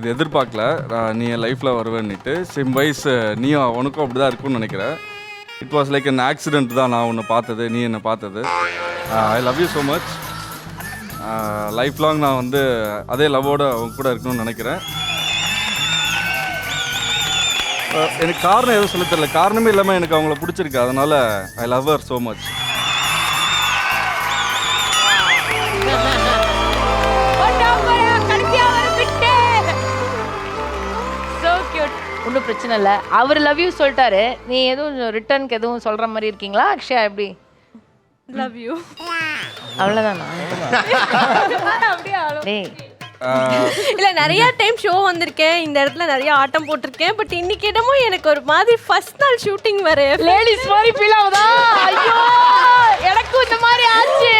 இது எதிர்பார்க்கல நீ என் லைஃப்பில் வருவேன்னுட்டு. சிம் வைஸ் நீயும் உனக்கும் அப்படி தான் இருக்கும்னு நினைக்கிறேன். It was like an accident தான் நான் உன்னை பார்த்தது, நீ என்னை பார்த்தது. I love you so much. Life long நான் வந்து அதே லவ்வோட அவங்க கூட இருக்கணும்னு நினைக்கிறேன். எனக்கு காரணம் எதுவும் சொல்ல தெரியல, காரணமே இல்லாமல் எனக்கு அவங்கள பிடிச்சிருக்கு, அதனால் I love her so much. ஒன்றும் பிரச்சனை இல்லை. அவர் லவ் யூ சொல்லிட்டாரு, நீ எதுவும் ரிட்டர்னுக்கு எதுவும் சொல்கிற மாதிரி இருக்கீங்களா அக்ஷயா? எப்படி? லவ் யூ அவ்வளோதானா? இல்ல நிறைய டைம் ஷோ வந்திருக்கேன், இந்த இடத்துல நிறைய ஆட்டம் போட்டிருக்கேன். பட் இன்னைக்கு இடமோ எனக்கு ஒரு மாதிரி ஃபர்ஸ்ட் நாள் ஷூட்டிங் வர லேடிஸ் மாதிரி ஃபீல் ஆகுதா? ஐயோ எனக்கும் இந்த மாதிரி ஆச்சு.